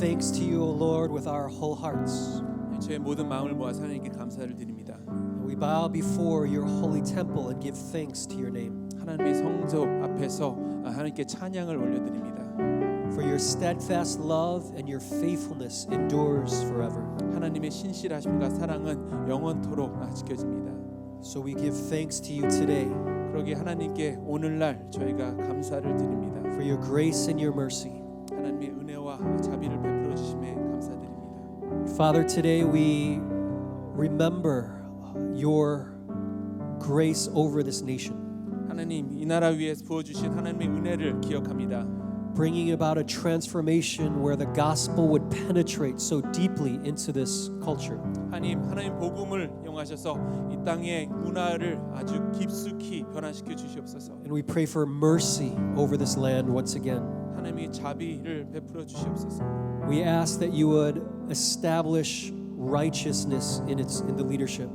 thanks to you, O Lord, with our whole hearts. 저의 모든 마음을 모아서 하나님께 감사를 드립니다. We bow before your holy temple and give thanks to your name. 하나님의 성소 앞에서 하나님께 찬양을 올려드립니다. For your steadfast love and your faithfulness endures forever. 하나님의 신실하심과 사랑은 영원토록 지켜집니다. So we give thanks to you today 그러기에 하나님께 오늘날 저희가 감사를 드립니다. for your grace and your mercy. 하나님의 은혜와 자비를 베풀어 주심에 감사드립니다. Father, today we remember your grace over this nation, 하나님 이 나라 위에서 부어주신 하나님의 은혜를 기억합니다. bringing about a transformation where the gospel would penetrate so deeply into this culture. 하나님 복음을 이용하셔서 이 땅의 문화를 아주 깊숙이 변화시켜 주시옵소서. And we pray for mercy over this land once again. 하나님의 자비를 베풀어 주시옵소서. We ask that you would establish righteousness in the leadership.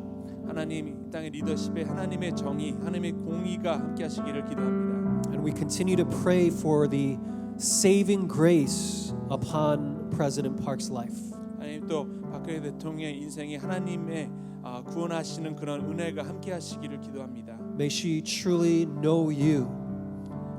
하나님 이 땅의 리더십에 하나님의 정의, 하나님의 공의가 함께하시기를 기도합니다. And we continue to pray for the saving grace upon President Park's life. 하나님 또 박근혜 대통령의 인생에 하나님의 구원하시는 그런 은혜가 함께하시기를 기도합니다. May she truly know you.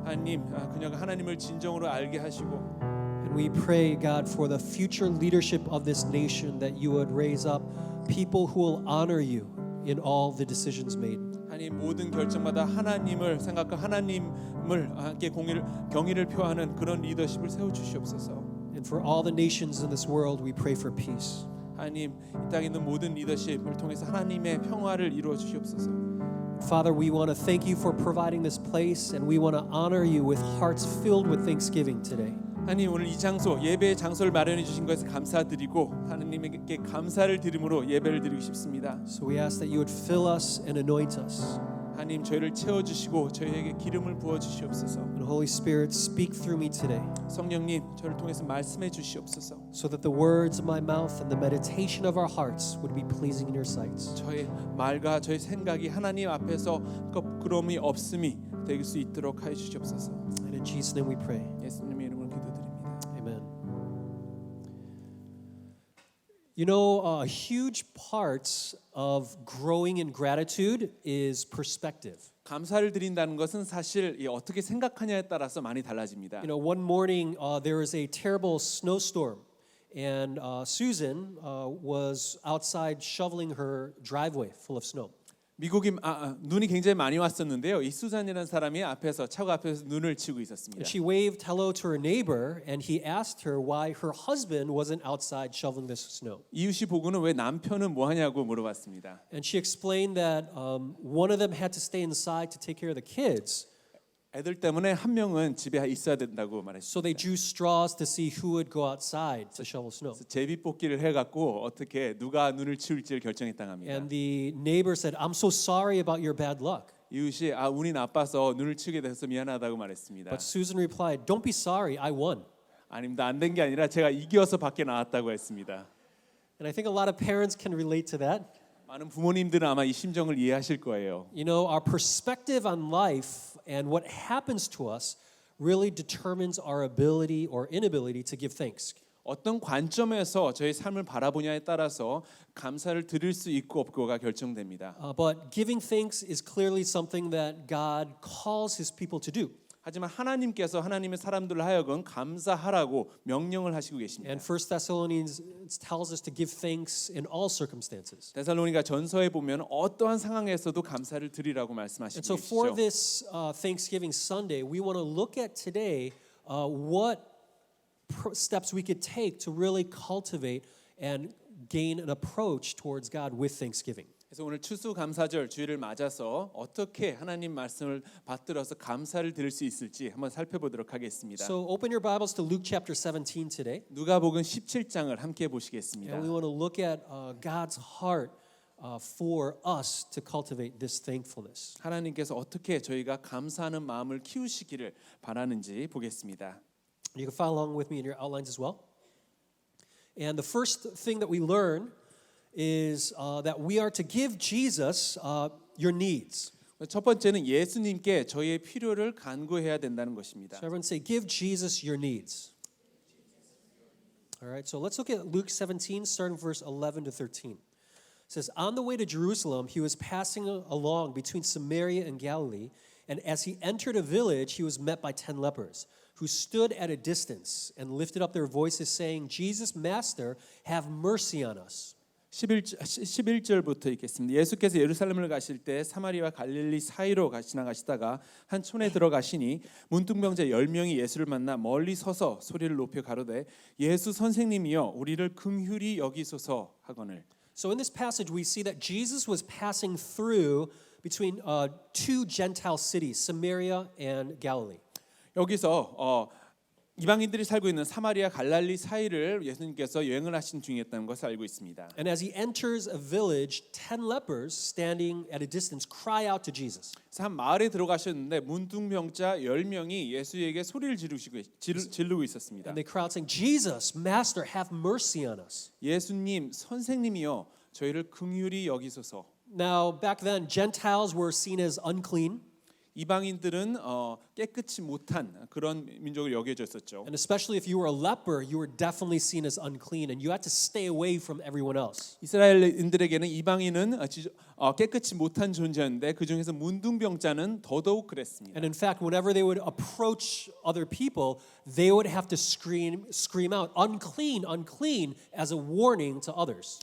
하나님 그녀가 하나님을 진정으로 알게 하시고 And we pray, God, for the future leadership of this nation that you would raise up people who will honor you in all the decisions made. 하나님 모든 결정마다 하나님을 생각하고 하나님을 함께 경의를 표하는 그런 리더십을 세워 주시옵소서. And for all the nations in this world, we pray for peace. 하나님 이 땅에 있는 모든 리더십을 통해서 하나님의 평화를 이루어 주시옵소서. Father, we want to thank you for providing this place, and we want to honor you with hearts filled with thanksgiving today. 하나님 오늘 이 장소 예배의 장소를 마련해 주신 것에 감사드리고 하나님께 감사를 드림으로 예배를 드리고 싶습니다. So we ask that you would fill us and anoint us. 하나님 저희를 채워 주시고 저희에게 기름을 부어 주시옵소서. And Holy Spirit, speak through me today, 성령님 저를 통해서 말씀해 주시옵소서. so that the words of my mouth and the meditation of our hearts would be pleasing in your sight. 저의 말과 저의 생각이 하나님 앞에서 거부끄러움이 없음이 될 수 있도록 하여 주시옵소서. And in Jesus' name we pray. 예수님의 이름으로 기도드립니다. Amen. You know, a huge part of growing in gratitude is perspective. 감사를 드린다는 것은 사실 어떻게 생각하냐에 따라서 많이 달라집니다. You know, one morning there was a terrible snowstorm, and Susan was outside shoveling her driveway full of snow. 미국이 눈이 굉장히 많이 왔었는데요. 이 수잔이라는 사람이 앞에서 차고 앞에서 눈을 치고 있었습니다. And she waved hello to her neighbor, and he asked her why her husband wasn't outside shoveling this snow. 이웃이 보고는 왜 남편은 뭐 하냐고 물어봤습니다. And she explained that one of them had to stay inside to take care of the kids. 애들 때문에 한 명은 집에 있어야 된다고 말했습니다. So they drew straws to see who would go outside to shovel snow. 제비뽑기를 해갖고 어떻게 누가 눈을 치울지를 결정했다고 합니다. And the neighbor said, "I'm so sorry about your bad luck." 이웃이 운이 나빠서 눈을 치게 돼서 미안하다고 말했습니다. But Susan replied, "Don't be sorry, I won." 아닙니다. 안 된 게 아니라 제가 이겨서 밖에 나왔다고 했습니다. And I think a lot of parents can relate to that. 많은 부모님들은 아마 이 심정을 이해하실 거예요. You know, our perspective on life and what happens to us really determines our ability or inability to give thanks. 어떤 관점에서 저희 삶을 바라보냐에 따라서 감사를 드릴 수 있고 없고가 결정됩니다. But giving thanks is clearly something that God calls His people to do. 하지만 하나님께서 하나님의 사람들을 하여금 감사하라고 명령을 하시고 계십니다. And 1 Thessalonians tells us to give thanks in all circumstances. 데살로니가 전서에 보면 어떠한 상황에서도 감사를 드리라고 And 말씀하시고 so for 계시죠. this Thanksgiving Sunday, we want to look at today what steps we could take to really cultivate and gain an approach towards God with thanksgiving. 그래서 오늘 추수감사절 주일을 맞아서 어떻게 하나님 말씀을 받들어서 감사를 드릴 수 있을지 한번 살펴보도록 하겠습니다. So open your Bibles to Luke chapter 17 today. 누가복음 17장을 함께 보시겠습니다. And we want to look at God's heart for us to cultivate this thankfulness. 하나님께서 어떻게 저희가 감사하는 마음을 키우시기를 바라는지 보겠습니다. You can follow along with me in your outlines as well. And the first thing that we learn is that we are to give Jesus your needs. 첫 번째는 예수님께 저희의 필요를 간구해야 된다는 것입니다. So everyone say, give Jesus your needs. All right, so let's look at Luke 17, starting verse 11 to 13. It says, on the way to Jerusalem, he was passing along between Samaria and Galilee, and as he entered a village, he was met by 10 lepers, who stood at a distance and lifted up their voices, saying, Jesus, Master, have mercy on us. 11절부터 읽겠습니다. 예수께서 예루살렘을 가실 때 사마리아와 갈릴리 사이로 지나가시다가 한 촌에 들어가시니 문둥병자 10명이 예수를 만나 멀리 서서 소리를 높여 가로되 예수 선생님이여 우리를 긍휼히 여기소서 하거늘. So in this passage, we see that Jesus was passing through between two Gentile cities, Samaria and Galilee. 여기서 이방인들이 살고 있는 사마리아 갈릴리 사이를 예수님께서 여행을 하신 중이었다는 것을 알고 있습니다. And as he enters a village, 10 lepers standing at a distance cry out to Jesus. 그래서 한 마을에 들어가셨는데 문둥병자 10명이 예수에게 소리를 지르고 있었습니다. And they cry out saying, Jesus, Master, have mercy on us. 예수님, 선생님이여 저희를 긍휼히 여기소서. Now, back then, Gentiles were seen as unclean. 이방인들은 깨끗이 못한 그런 민족을 여겨졌었죠. And especially if you were a leper, you were definitely seen as unclean and you had to stay away from everyone else. 이스라엘인들에게는 이방인은 깨끗이 못한 존재였는데 그 중에서 문둥병자는 더더욱 그랬습니다. And in fact, whenever they would approach other people, they would have to scream out, unclean, unclean, as a warning to others.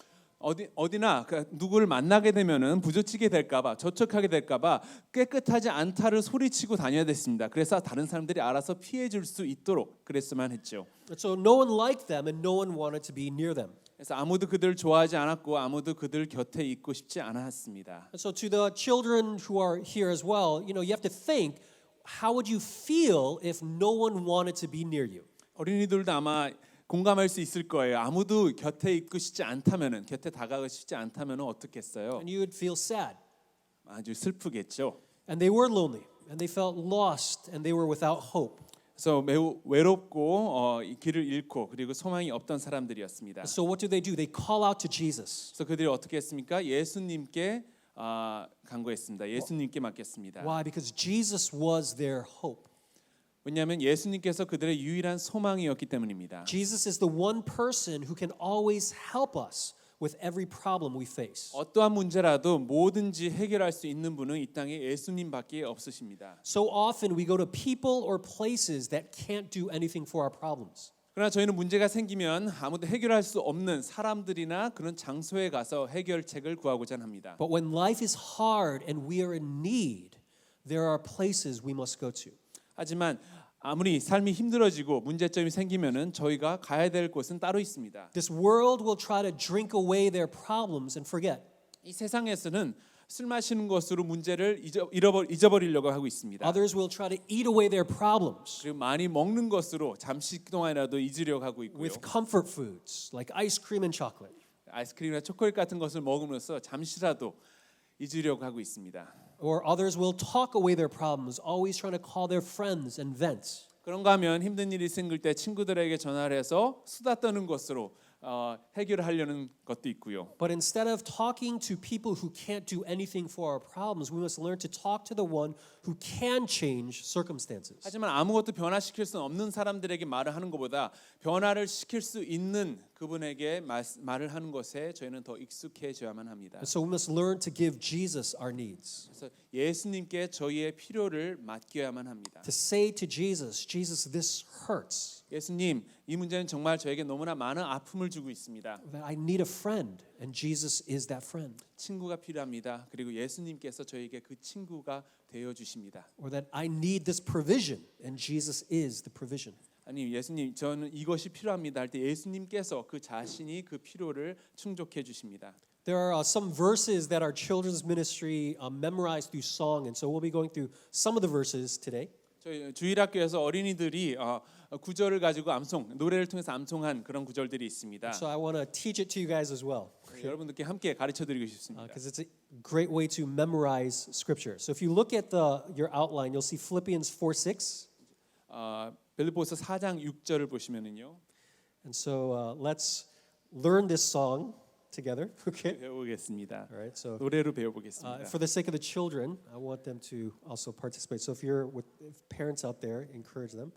어디나 누구를 만나게 되면은 부조치게 될까봐 저촉하게 될까봐 깨끗하지 않다를 소리치고 다녀야 됐습니다. 그래서 다른 사람들이 알아서 피해줄 수 있도록 그랬으면 했죠. So no one liked them and no one wanted to be near them. 그래서 아무도 그들을 좋아하지 않았고 아무도 그들 곁에 있고 싶지 않았습니다. And so to the children who are here as well, you have to think, how would you feel if no one wanted to be near you? 어린이들도 아마 공감할 수 있을 거예요. 아무도 곁에 있고 싶지 않다면은 곁에 다가가고 싶지 않다면은 어떻겠어요? And you would feel sad. 아주 슬프겠죠. And they were lonely and they felt lost and they were without hope. 그래서 매우 외롭고 길을 잃고 그리고 소망이 없던 사람들이었습니다. So what do? They call out to Jesus. 그래서 그들이 어떻게 했습니까? 예수님께 간구했습니다. 예수님께 맡겼습니다. Why? Because Jesus was their hope. 왜냐하면 예수님께서 그들의 유일한 소망이었기 때문입니다. Jesus is the one person who can always help us with every problem we face. 어떠한 문제라도 뭐든지 해결할 수 있는 분은 이 땅에 예수님밖에 없으십니다. So often we go to people or places that can't do anything for our problems. 그러나 저희는 문제가 생기면 아무도 해결할 수 없는 사람들이나 그런 장소에 가서 해결책을 구하고자 합니다. But when life is hard and we are in need, there are places we must go to. 하지만 아무리 삶이 힘들어지고 문제점이 생기면은 저희가 가야 될 곳은 따로 있습니다. This world will try to drink away their problems and forget. 이 세상에서는 술 마시는 것으로 문제를 잊어버리려고 하고 있습니다. Others will try to eat away their problems 그리고 많이 먹는 것으로 잠시 동안이라도 잊으려고 하고 있고요. with comfort foods like ice cream and chocolate. 아이스크림이나 초콜릿 같은 것을 먹으면서 잠시라도 잊으려고 하고 있습니다. Or others will talk away their problems, always trying to call their friends and vent. 그런가 하면 힘든 일이 생길 때 친구들에게 전화를 해서 수다 떠는 것으로 해결을 하려는 것도 있고요. But instead of talking to people who can't do anything for our problems, we must learn to talk to the one who can change circumstances. 하지만 아무것도 변화시킬 수 없는 사람들에게 말을 하는 것보다 변화를 시킬 수 있는 그분에게 말을 하는 것에 저희는 더 익숙해져야만 합니다. So we must learn to give Jesus our needs. 그래서 예수님께 저희의 필요를 맡겨야만 합니다. To say to Jesus, Jesus, this hurts. 예수님, 이 문제는 정말 저에게 너무나 많은 아픔을 주고 있습니다. That I need a friend, and Jesus is that friend. 친구가 필요합니다. 그리고 예수님께서 저에게 그 친구가 되어 주십니다. Or that I need this provision, and Jesus is the provision. 아니 예수님 저는 이것이 필요합니다 할 때 예수님께서 그 자신이 그 필요를 충족해 주십니다. There are some verses that our children's ministry memorized through song, and so we'll be going through some of the verses today. 저희 주일학교에서 어린이들이 구절을 가지고 노래를 통해서 암송한 그런 구절들이 있습니다. So I want to teach it to you guys as well. 여러분들께 함께 가르쳐 드리고 싶습니다. Because it's a great way to memorize scripture. So if you look at your outline, you'll see Philippians 4:6. 빌립보서 4장 6절을 보시면은요. And so let's learn this song together. Okay. 배우겠습니다. All right. So 노래로 배워보겠습니다. for the sake of the children, I want them to also participate. So if parents out there, encourage them.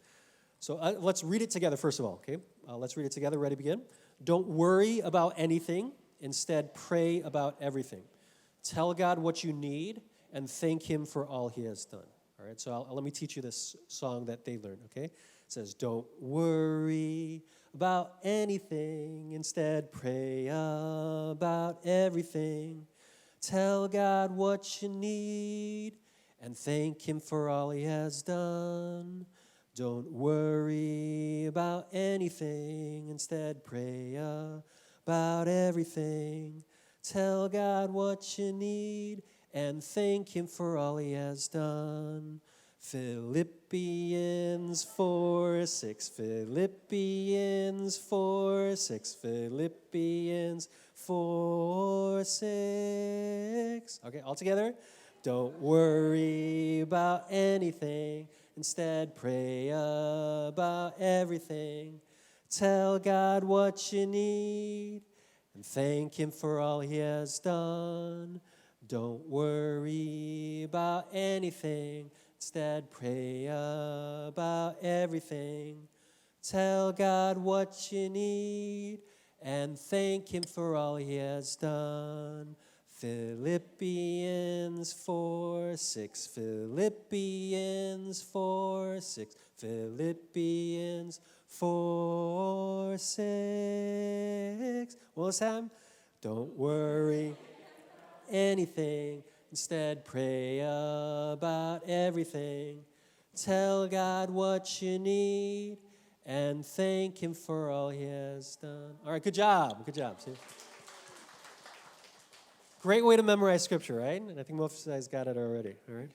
So let's read it together first of all, okay? Let's read it together. Ready, begin. Don't worry about anything. Instead, pray about everything. Tell God what you need and thank Him for all He has done. All right, so let me teach you this song that they learned, okay? It says, don't worry about anything. Instead, pray about everything. Tell God what you need and thank Him for all He has done. Don't worry about anything. Instead, pray about everything. Tell God what you need and thank Him for all He has done. Philippians 4:6. Philippians 4:6. Philippians 4:6. Okay, all together. Don't worry about anything. Instead, pray about everything. Tell God what you need and thank Him for all He has done. Don't worry about anything. Instead, pray about everything. Tell God what you need and thank Him for all He has done. Philippians 4:6. Philippians 4:6. Philippians 4:6. One more time. Don't worry anything. Instead, pray about everything. Tell God what you need and thank Him for all He has done. All right, good job. Good job. See? Great way to memorize scripture, right? And I think most of you guys got it already, all right?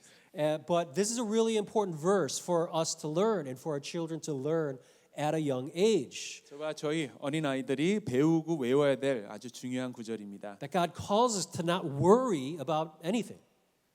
But this is a really important verse for us to learn and for our children to learn at a young age. 저와 저희 어린아이들이 배우고 외워야 될 아주 중요한 구절입니다. That God calls us to not worry about anything.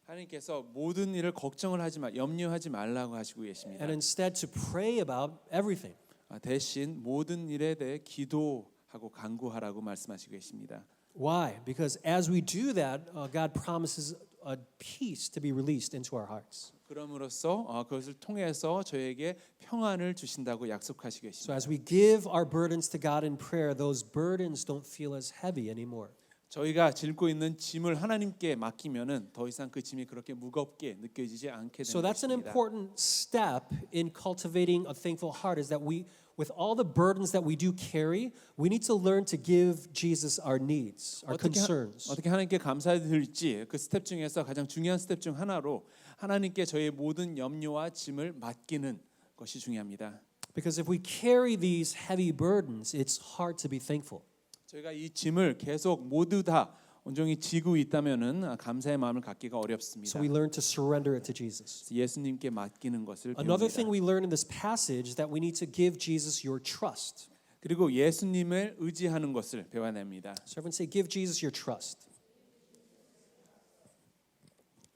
하나님께서 모든 일을 걱정을 하지 마, 염려하지 말라고 하시고 계십니다. And instead to pray about everything. 대신 모든 일에 대해 기도하고 간구하라고 말씀하시고 계십니다. Why? Because as we do that, God promises a peace to be released into our hearts. 그럼으로써 그것을 통해서 저에게 평안을 주신다고 약속하시고 So 계십니다. as we give our burdens to God in prayer, those burdens don't feel as heavy anymore. 저희가 짊고 있는 짐을 하나님께 맡기면은 더 이상 그 짐이 그렇게 무겁게 느껴지지 않게 So 되는 that's an 것입니다. important step in cultivating a thankful heart is that we, with all the burdens that we do carry, we need to learn to give Jesus our needs, our concerns. 어떻게 하나님께 감사드릴지 그 스텝 중에서 가장 중요한 스텝 중 하나로 하나님께 저의 모든 염려와 짐을 맡기는 것이 중요합니다. Because if we carry these heavy burdens, it's hard to be thankful. 저희가 이 짐을 계속 모두 다 온종일 지고 있다면은 감사의 마음을 갖기가 어렵습니다. So we learn to surrender it to Jesus. 예수님께 맡기는 것을 Another 배웁니다. thing we learn in this passage is that we need to give Jesus your trust. 그리고 예수님을 의지하는 것을 배워냅니다. So everyone say, give Jesus your trust.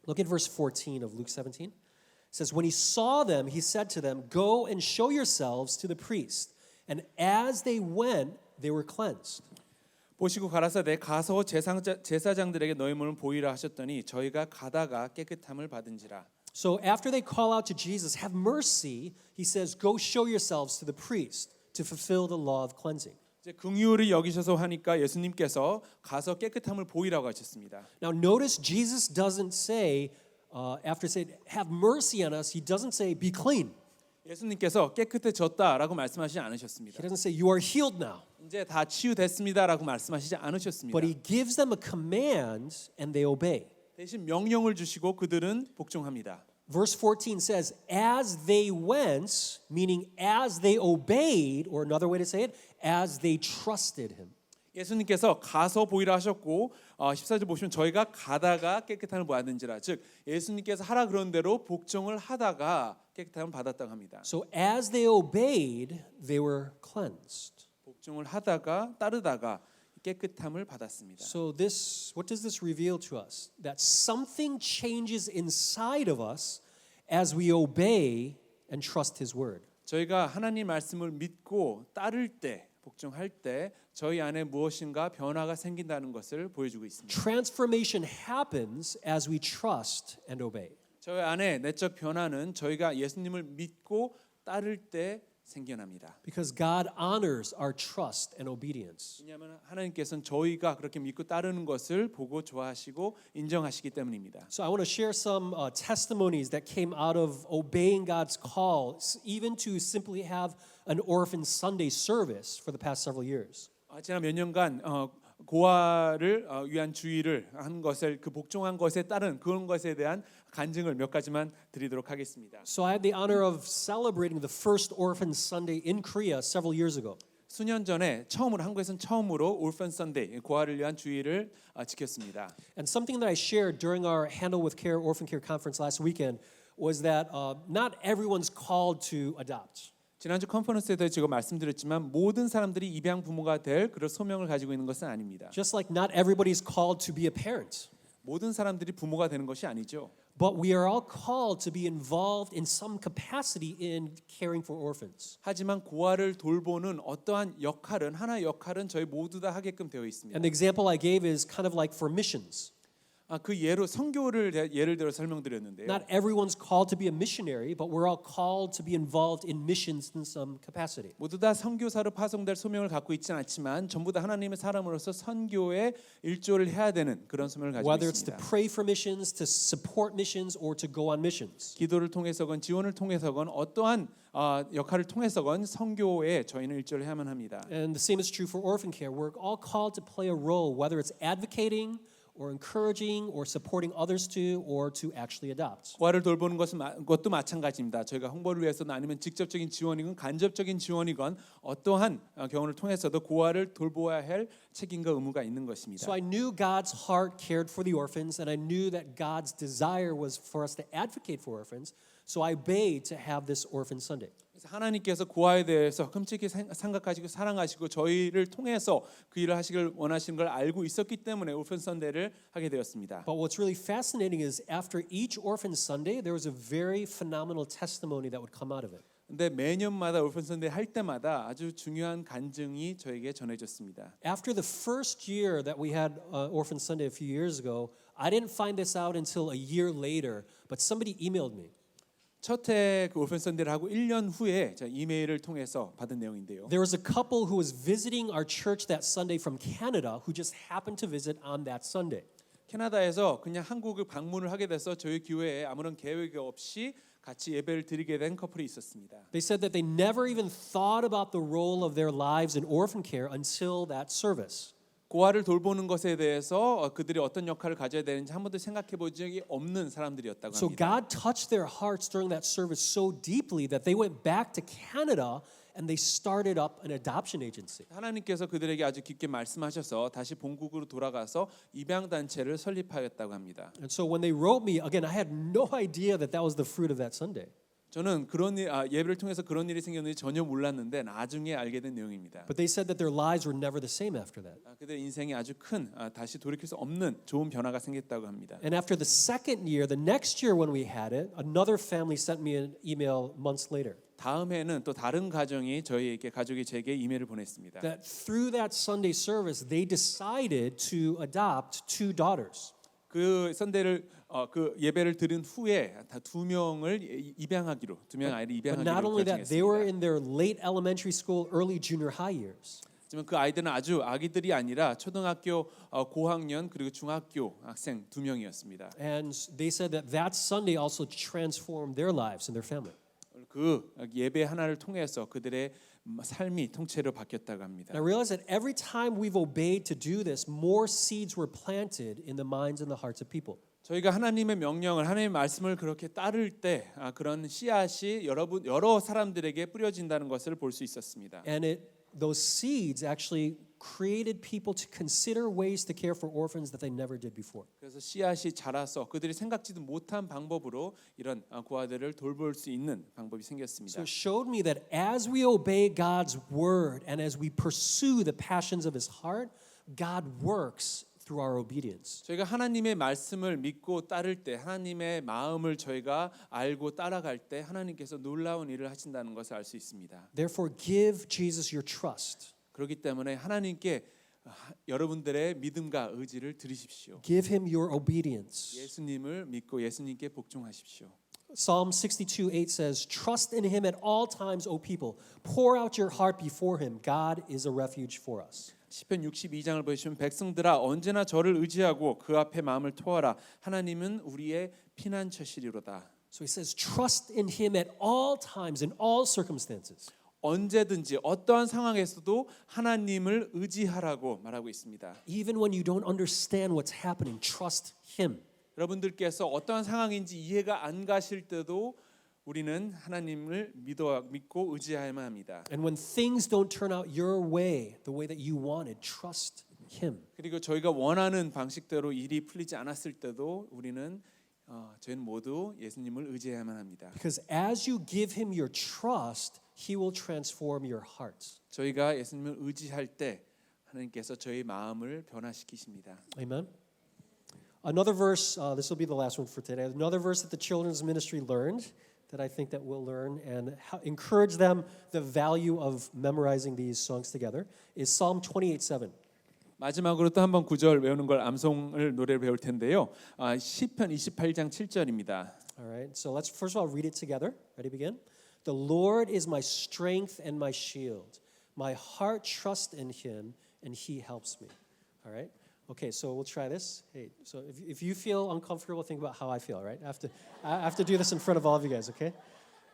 Look at verse 14 of Luke 17. It says, when he saw them, he said to them, go and show yourselves to the priest. And as they went, they were cleansed. 보시고 가라사대 가서 제사장들에게 너희 몸을 보이라 하셨더니 저희가 가다가 깨끗함을 받은지라. So after they call out to Jesus, have mercy, he says, go show yourselves to the priest to fulfill the law of cleansing. 이제 긍휼히 여기셔서 하니까 예수님께서 가서 깨끗함을 보이라고 하셨습니다. Now notice Jesus doesn't say, after saying, have mercy on us, he doesn't say, be clean. 예수님께서 깨끗해졌다라고 말씀하시지 않으셨습니다. He doesn't say, you are healed now. 이제 다 치유됐습니다라고 말씀하시지 않으셨습니다. But he gives them a command and they obey. 대신 명령을 주시고 그들은 복종합니다. Verse 14 says, as they went, meaning as they obeyed, or another way to say it, as they trusted him. 예수님께서 가서 보이라 하셨고 14절 보시면 저희가 가다가 깨끗함을 받은지라 즉 예수님께서 하라 그런 대로 복종을 하다가 깨끗함을 받았다고 합니다. So as they obeyed, they were cleansed. 복종을 하다가 따르다가 깨끗함을 받았습니다. So what does this reveal to us? That something changes inside of us as we obey and trust his word. 저희가 하나님 말씀을 믿고 따를 때 복종할 때 저희 안에 무엇인가 변화가 생긴다는 것을 보여주고 있습니다. Transformation happens as we trust and obey. 저희 안에 내적 변화는 저희가 예수님을 믿고 따를 때 생겨납니다. Because God honors our trust and obedience. 왜냐하면 하나님께서는 저희가 그렇게 믿고 따르는 것을 보고 좋아하시고 인정하시기 때문입니다. So I want to share some testimonies that came out of obeying God's call, even to simply have an orphan Sunday service for the past several years. 지난 몇 년간 고아를 위한 주의를 한 것을 그 복종한 것에 따른 그런 것에 대한 간증을 몇 가지만 드리도록 하겠습니다. So I had the honor of celebrating the first orphan Sunday in Korea several years ago. 수년 전에 처음으로 한국에서는 처음으로 올펀 선데이 고아를 위한 주의를 지켰습니다. And something that I shared during our Handle with Care Orphan Care Conference last weekend was that not everyone's called to adopt. 지난주 컨퍼런스에도 제가 말씀드렸지만 모든 사람들이 입양 부모가 될 그런 소명을 가지고 있는 것은 아닙니다. Just like not everybody's called to be a parent. 모든 사람들이 부모가 되는 것이 아니죠. But we are all called to be involved in some capacity in caring for orphans. 하지만 고아를 돌보는 어떠한 역할은 하나의 역할은 저희 모두 다 하게끔 되어 있습니다. And the example I gave is kind of like for missions. 그 예로 선교를 예를 들어 설명드렸는데요. Not everyone's called to be a missionary, but we're all called to be involved in missions in some capacity. 모두 다 선교사로 파송될 소명을 갖고 있지는 않지만 전부 다 하나님의 사람으로서 선교에 일조를 해야 되는 그런 소명을 가지고 Whether it's to 있습니다. pray for missions, to support missions, or to go on missions. 기도를 통해서건 지원을 통해서건 어떠한 역할을 통해서건 선교에 저희는 일조를 해야만 합니다. And the same is true for orphan care. We're all called to play a role, whether it's advocating or encouraging or supporting others to or to actually adopt. 고아를 돌보는 것도 마찬가지입니다. 저희가 홍보를 위해서는 아니면 직접적인 지원이건 간접적인 지원이건 어떠한 경우를 통해서도 고아를 돌보아야 할 책임과 의무가 있는 것입니다. So I knew God's heart cared for the orphans, and I knew that God's desire was for us to advocate for orphans. So I obeyed to have this orphan Sunday. 그래서 하나님께서 고아에 대해서 끔찍히 생각하시고 사랑하시고 저희를 통해서 그 일을 하시길 원하시는 걸 알고 있었기 때문에 올픈 선데이를 하게 되었습니다. But what's really fascinating is after each orphan Sunday, there was a very phenomenal testimony that would come out of it. 근데 매년마다 올픈 선데이 할 때마다 아주 중요한 간증이 저에게 전해졌습니다. After the first year that we had Orphan Sunday a few years ago, I didn't find this out until a year later, but somebody emailed me. 첫해 그 올픈 선데이를 하고 1년 후에 제가 이메일을 통해서 받은 내용인데요. There was a couple who was visiting our church that Sunday from Canada who just happened to visit on that Sunday. 캐나다에서 그냥 한국을 방문을 하게 돼서 저희 교회에 아무런 계획 없이 같이 예배를 드리게 된 커플이 있었습니다. They said that they never even thought about the role of their lives in orphan care until that service. 고아를 돌보는 것에 대해서 그들이 어떤 역할을 가져야 되는지 한 번도 생각해 본 적이 없는 사람들이었다고 So 합니다. God touched their hearts during that service so deeply that they went back to Canada and they started up an adoption agency. 하나님께서 그들에게 아주 깊게 말씀하셔서 다시 본국으로 돌아가서 입양 단체를 설립하였다고 합니다. And so when they wrote me, again, I had no idea that that was the fruit of that Sunday. 저는 그런 예배를 통해서 그런 일이 생겼는지 전혀 몰랐는데 나중에 알게 된 내용입니다. But they said that their lives were never the same after that. 그들 인생에 아주 큰 다시 돌이킬 수 없는 좋은 변화가 생겼다고 합니다. And after the second year, the next year when we had it, another family sent me an email months later. 다음 해는 또 다른 가족이 제게 이메일을 보냈습니다. That through that Sunday service, they decided to adopt two daughters. 그 선대를 그 예배를 들은 후에 다 두 명을 입양하기로 두 명 아이를 But not 입양하기로 only that, they were 결정했습니다. in their late elementary school, early junior high years. 하지만 그 아이들은 아주 아기들이 아니라 초등학교 고학년 그리고 중학교 학생 두 명이었습니다. And they said that that Sunday also transformed their lives and their family. 그 예배 하나를 통해서 그들의 삶이 통째로 바뀌었다고 합니다. And I realized that every time we've obeyed to do this, more seeds were planted in the minds and the hearts of people. 저희가 하나님의 명령을 하나님의 말씀을 그렇게 따를 때 그런 씨앗이 여러 사람들에게 뿌려진다는 것을 볼 수 있었습니다. And those seeds actually created people to consider ways to care for orphans that they never did before. 그래서 씨앗이 자라서 그들이 생각지도 못한 방법으로 이런 고아들을 돌볼 수 있는 방법이 So 생겼습니다. it showed me that as we obey God's word and as we pursue the passions of his heart, God works through our obedience. 저희가 하나님의 말씀을 믿고 따를 때 하나님의 마음을 저희가 알고 따라갈 때 하나님께서 놀라운 일을 하신다는 것을 알 수 있습니다. Therefore, give Jesus your trust. 그렇기 때문에 하나님께 여러분들의 믿음과 의지를 드리십시오. Give him your obedience. 예수님을 믿고 예수님께 복종하십시오. Psalm 62:8 says, "Trust in him at all times, O people. Pour out your heart before him. God is a refuge for us." 시편 62장을 보시면 백성들아 언제나 저를 의지하고 그 앞에 마음을 토하라. 하나님은 우리의 피난처시리로다. So he says, "Trust in him at all times, in all circumstances." 언제든지 어떠한 상황에서도 하나님을 의지하라고 말하고 있습니다. Even when you don't understand what's happening, trust him. 여러분들께서 어떠한 상황인지 이해가 안 가실 때도 우리는 하나님을 믿고 의지해야만 합니다. And when things don't turn out your way, the way that you wanted, trust him. 그리고 저희가 원하는 방식대로 일이 풀리지 않았을 때도 저희는 모두 예수님을 의지해야만 합니다. Because as you give him your trust, he will transform your hearts. 저희가 예수님을 의지할 때 하나님께서 저희 마음을 변화시키십니다. Amen. Another verse, this will be the last one for today. Another verse that the children's ministry learned that I think that we'll learn and encourage them the value of memorizing these songs together is Psalm 28:7. 마지막으로 또 한번 구절 외우는 걸 암송을 노래를 배울 텐데요. 시편 28장 7절입니다. All right. So let's first of all read it together. Ready, begin. The Lord is my strength and my shield. My heart trusts in him and he helps me. All right. Okay, so we'll try this. Hey, so if you feel uncomfortable, think about how I feel, right? I have to do this in front of all of you guys, okay?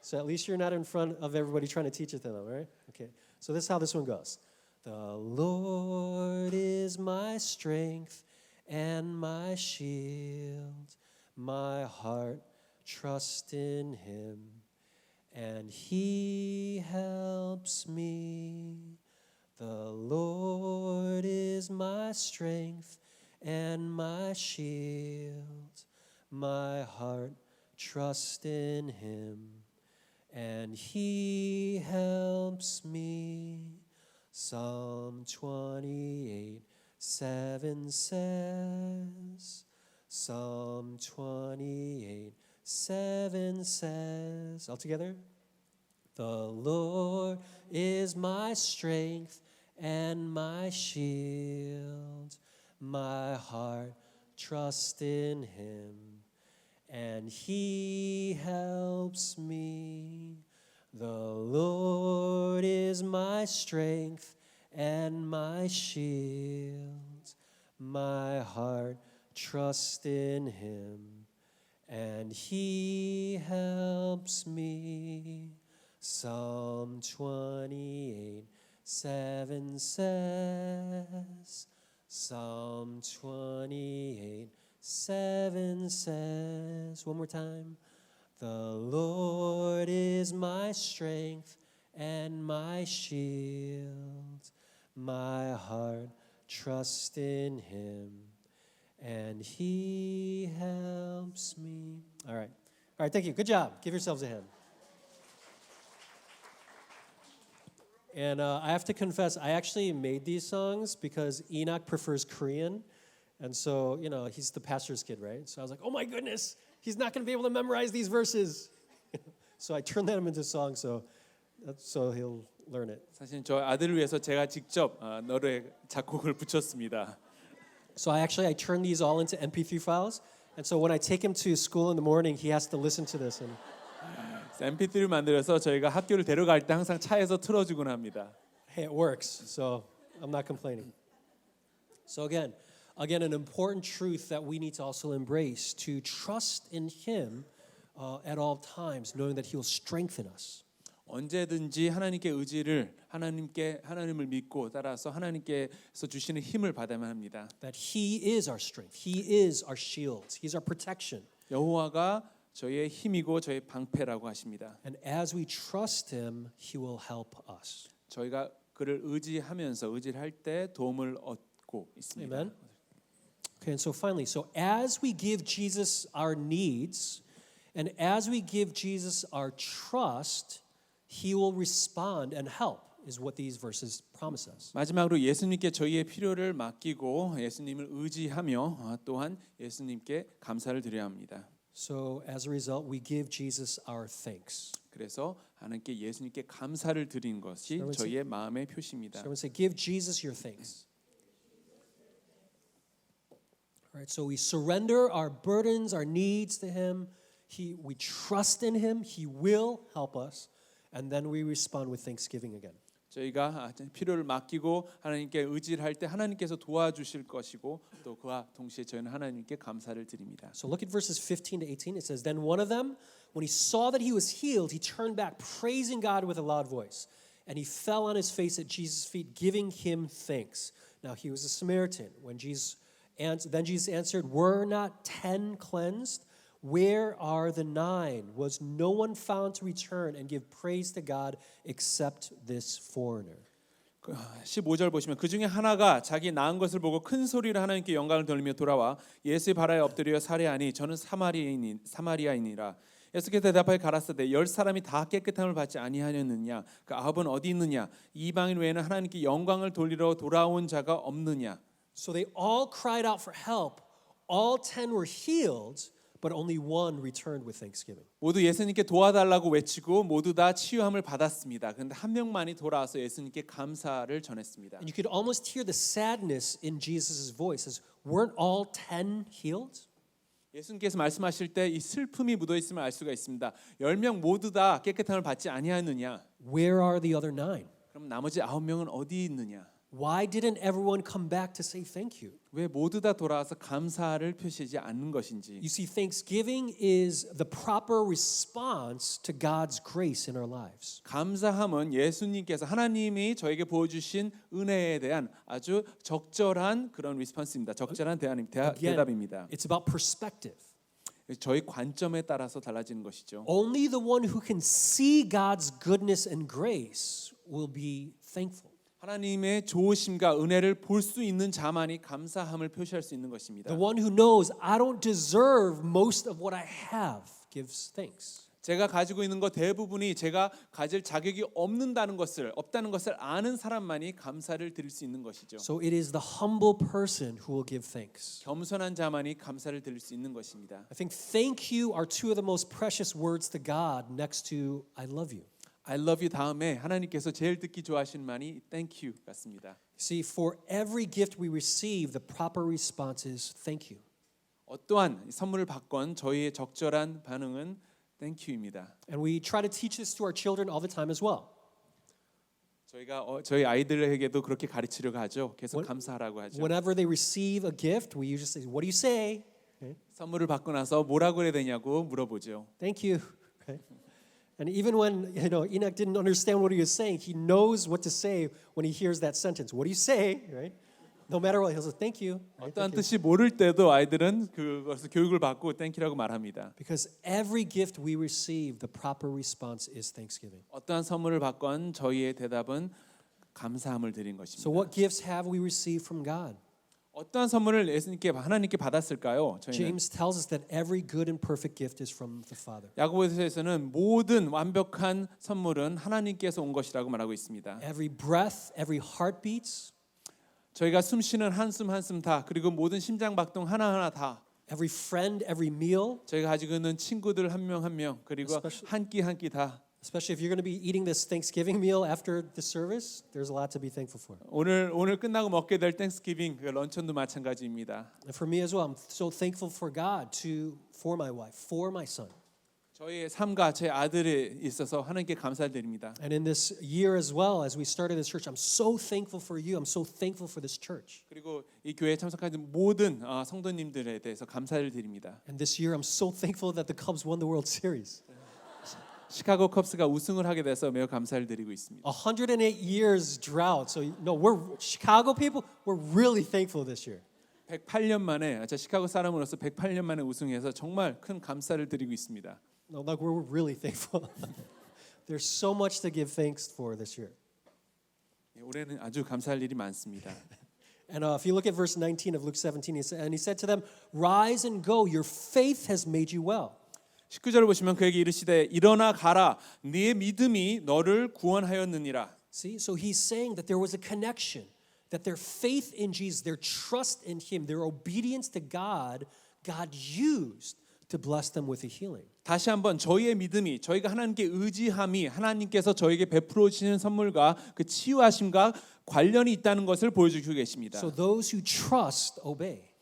So at least you're not in front of everybody trying to teach it to them, all right? Okay, so this is how this one goes. The Lord is my strength and my shield. My heart trusts in him, and he helps me. The Lord is my strength and my shield. My heart trusts in him, and he helps me. Psalm 28:7 says, Psalm 28:7 says, all together, the Lord is my strength and my shield. My heart trusts in him, and he helps me. The Lord is my strength and my shield. My heart trusts in him, and he helps me. Psalm 28:7 says, Psalm 28:7 says, one more time, the Lord is my strength and my shield. My heart trusts in him, and he helps me. All right, thank you. Good job. Give yourselves a hand. And I have to confess, I actually made these songs because Enoch prefers Korean. And so, he's the pastor's kid, right? So I was like, oh my goodness, he's not going to be able to memorize these verses. So I turned them into songs so he'll learn it. 사실 저 아들을 위해서 제가 직접 노래 작곡을 붙였습니다. So I turned these all into MP3 files. And so when I take him to school in the morning, he has to listen to this. And MP3를 만들어서 저희가 학교를 데려갈 때 항상 차에서 틀어주곤 합니다. hey, it works, so I'm not complaining. So again, an important truth that we need to also embrace, to trust in him at all times, knowing that he will strengthen us. 언제든지 하나님께 하나님을 믿고 따라서 하나님께서 주시는 힘을 받아야만 합니다. That he is our strength. He is our shield. He's our protection. 여호와가 저희의 힘이고 저희의 방패라고 하십니다. And as we trust him, he will help us. 저희가 그를 의지를 할 때 도움을 얻고 있습니다. Amen. Okay, and so finally, as we give Jesus our needs, and as we give Jesus our trust, he will respond and help, is what these verses promise us. 마지막으로 예수님께 저희의 필요를 맡기고 예수님을 의지하며 또한 예수님께 감사를 드려야 합니다. So as a result, we give Jesus our thanks. 그래서 하나님께 예수님께 감사를 드리는 것이 저희의 마음의 표시입니다. So everyone say, give Jesus your thanks. All right, so we surrender our burdens, our needs to him. we trust in him. He will help us. And then we respond with thanksgiving again. 저희가 필요를 맡기고 하나님께 의지를 할 때 하나님께서 도와주실 것이고 또 그와 동시에 저희는 하나님께 감사를 드립니다. So look at verses 15 to 18. It says, Then one of them, when he saw that he was healed, he turned back, praising God with a loud voice. And he fell on his face at Jesus' feet, giving him thanks. Now he was a Samaritan. Then Jesus answered, Were not 10 cleansed? Where are the 9? Was no one found to return and give praise to God except this foreigner? 15절 보시면 그 중에 하나가 자기 나은 것을 보고 큰 소리로 하나님께 영광을 돌리며 돌아와 예수의 발에 엎드려 살해하니 저는 사마리아인이라. 예수께서 대답하여 가라사대 10사람이 다 깨끗함을 받지 아니하였느냐? 그 9은 어디 있느냐? 이방인 외에는 하나님께 영광을 돌리러 돌아온 자가 없느냐? So they all cried out for help. All 10 were healed, but only one returned with thanksgiving. 모두 예수님께 도와달라고 외치고 모두 다 치유함을 받았습니다. 그런데 한 명만이 돌아와서 예수님께 감사를 전했습니다. And you could almost hear the sadness in Jesus' voice. As weren't all 10 healed? 예수님께서 말씀하실 때 이 슬픔이 묻어 있음을 알 수가 있습니다. 10명 모두 다 깨끗함을 받지 아니하였느냐? Where are the other 9? 그럼 나머지 9명은 어디 있느냐? Why didn't everyone come back to say thank you? 왜 모두 다 돌아와서 감사를 표시하지 않는 것인지. You see, thanksgiving is the proper response to God's grace in our lives. 감사함은 예수님께서 하나님이 저에게 보여주신 은혜에 대한 아주 적절한 그런 리스폰스입니다. 적절한 대답입니다. It's about perspective. 저희 관점에 따라서 달라지는 것이죠. Only the one who can see God's goodness and grace will be thankful. 하나님의 좋으심과 은혜를 볼 수 있는 자만이 감사함을 표시할 수 있는 것입니다. The one who knows I don't deserve most of what I have gives thanks. 제가 가지고 있는 것 대부분이 제가 가질 자격이 없다는 것을 아는 사람만이 감사를 드릴 수 있는 것이죠. So it is the humble person who will give thanks. 겸손한 자만이 감사를 드릴 수 있는 것입니다. I think thank you are two of the most precious words to God next to I love you. I love you 다음에 하나님께서 제일 듣기 좋아하시는 말이 thank you 같습니다. See, for every gift we receive, the proper response is thank you. 어떠한 선물을 받건 저희의 적절한 반응은 thank you입니다. And we try to teach this to our children all the time as well. 저희가 저희 아이들에게도 그렇게 가르치려고 하죠. 계속 감사하라고 하죠. Whenever they receive a gift, we usually say, "What do you say?" 선물을 받고 나서 뭐라고 해야 되냐고 물어보죠. Thank you. Right? And even when Enoch didn't understand what he was saying, he knows what to say when he hears that sentence. What do you say? Right? No matter what, he'll say thank you. Right? 어떠한 Thank you. 뜻이 모를 때도 아이들은 그것을 교육을 받고 thank유라고 말합니다. Because every gift we receive, the proper response is thanksgiving. 어떠한 선물을 받건 저희의 대답은 감사함을 드린 것입니다. So what gifts have we received from God? 어떠한 선물을 하나님께 받았을까요? 저희는 James tells us that every good and perfect gift is from the Father. 야고보서에서는 모든 완벽한 선물은 하나님께서 온 것이라고 말하고 있습니다. Every breath, every heartbeat, 저희가 숨쉬는 한숨 한숨 다 그리고 모든 심장 박동 하나하나 다 every friend, every meal, 저희가 가지고 있는 친구들 한 명 한 명 그리고 한 끼 한 끼 다 especially if you're going to be eating this Thanksgiving meal after the service, there's a lot to be thankful for. 오늘 끝나고 먹게 될 땡스기빙 그 런천도 마찬가지입니다. And for me as well, I'm so thankful for God for my wife, for my son. 저희의 삶과 제 아들에 있어서 하나님께 감사드립니다. And in this year as well, as we started this church, I'm so thankful for you. I'm so thankful for this church. 그리고 이 교회에 참석하는 모든 성도님들에 대해서 감사를 드립니다. And this year, I'm so thankful that the Cubs won the World Series. 시카고 컵스가 우승을 하게 돼서 매우 감사를 드리고 있습니다. 108 years drought. So we're Chicago people. We're really thankful this year. 108년 만에 시카고 사람으로서 108년 만에 우승해서 정말 큰 감사를 드리고 있습니다. No, like we're really thankful. There's so much to give thanks for this year. 올해는 아주 감사할 일이 많습니다. And if you look at verse 19 of Luke 17, he said to them, "Rise and go. Your faith has made you well." 19절을 보시면 그에게 이르시되 일어나 가라 네 믿음이 너를 구원하였느니라. See, so he's saying that there was a connection, that their faith in Jesus, their trust in him, their obedience to God used to bless them with a healing. 다시 한번 저희의 믿음이 저희가 하나님께 의지함이 하나님께서 저에게 베풀어 주시는 선물과 그 치유하심과 관련이 있다는 것을 보여주고 계십니다. So those who trust obey.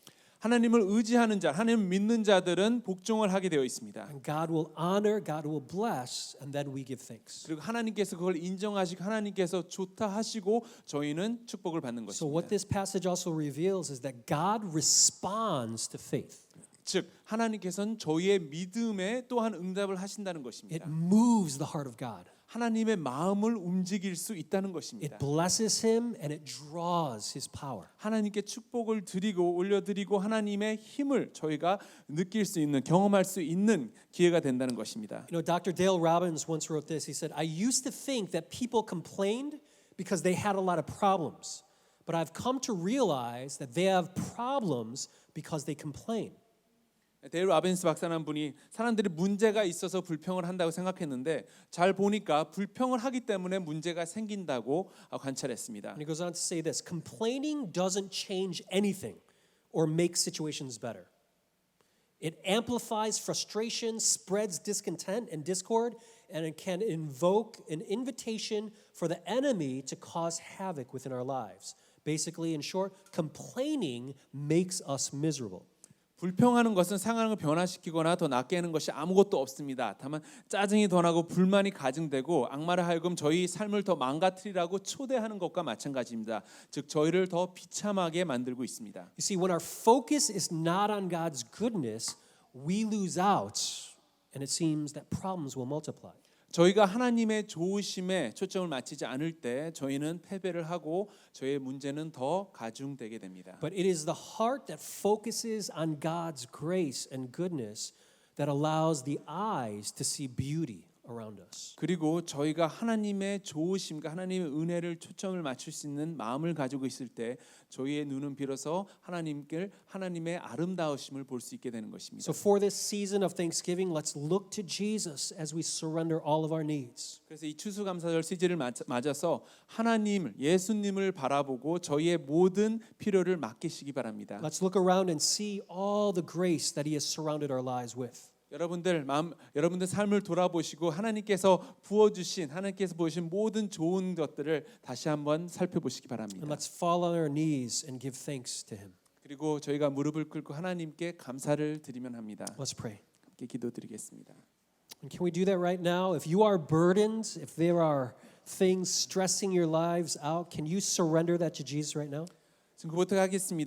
하나님을 의지하는 자, 하나님을 믿는 자들은 복종을 하게 되어 있습니다. And God will honor, God will bless, and then we give thanks. 그리고 하나님께서 그걸 인정하시고 하나님께서 좋다 하시고 저희는 축복을 받는 So what 것입니다. this passage also reveals is that God responds to faith. 즉 하나님께서는 저희의 믿음에 또한 응답을 하신다는 It 것입니다. moves the heart of God. 하나님의 마음을 움직일 수 있다는 It 것입니다. blesses him and it draws his power. 하나님께 축복을 드리고 올려드리고 하나님의 힘을 저희가 느낄 수 있는 경험할 수 있는 기회가 된다는 것입니다. You know, Dr. Dale Robbins once wrote this. He said, I used to think that people complained because they had a lot of problems. But I've come to realize that they have problems because they complain. 데일 라빈스 박사라는 분이 사람들이 문제가 있어서 불평을 한다고 생각했는데 잘 보니까 불평을 하기 때문에 문제가 생긴다고 관찰했습니다. And he goes on to say this, complaining doesn't change anything or make situations better. It amplifies frustration, spreads discontent and discord, and it can invoke an invitation for the enemy to cause havoc within our lives. Basically, in short, complaining makes us miserable. 불평하는 것은 상황을 변화시키거나 더 낫게 하는 것이 아무것도 없습니다. 다만 짜증이 더 나고 불만이 가증되고 악마를 하여금 저희 삶을 더 망가뜨리라고 초대하는 것과 마찬가지입니다. 즉 저희를 더 비참하게 만들고 있습니다. You see, when our focus is not on God's goodness, we lose out, and it seems that problems will multiply. 저희가 하나님의 좋으심에 초점을 맞추지 않을 때 저희는 패배를 하고 저희의 문제는 더 가중되게 됩니다. But it is the heart that focuses on God's grace and goodness that allows the eyes to see beauty around us. 그리고 저희가 하나님의 좋으심과 하나님의 은혜를 초점을 맞출 수 있는 마음을 가지고 있을 때 저희의 눈은 비로소 하나님의 아름다우심을 볼 수 있게 되는 것입니다. So for this season of Thanksgiving, let's look to Jesus as we surrender all of our needs. 그래서 이 추수감사절 시즌을 맞아서 하나님, 예수님을 바라보고 저희의 모든 필요를 맡기시기 바랍니다. Let's look around and see all the grace that He has surrounded our lives with. 여러분들 삶을 돌아보시고 하나님께서 부어주신 하나님께서 보신 모든 좋은 것들을 다시 한번 살펴보시기 바랍니다. And let's fall on our knees and give thanks to Him. 그리고 저희가 무릎을 꿇고 하나님께 감사를 드리면 합니다. Let's pray. 함께 기도드리겠습니다. And can we do that right now? If you are burdened, if there are things stressing your lives out, can you surrender that to Jesus right now? 지금 그부터 하겠습니다.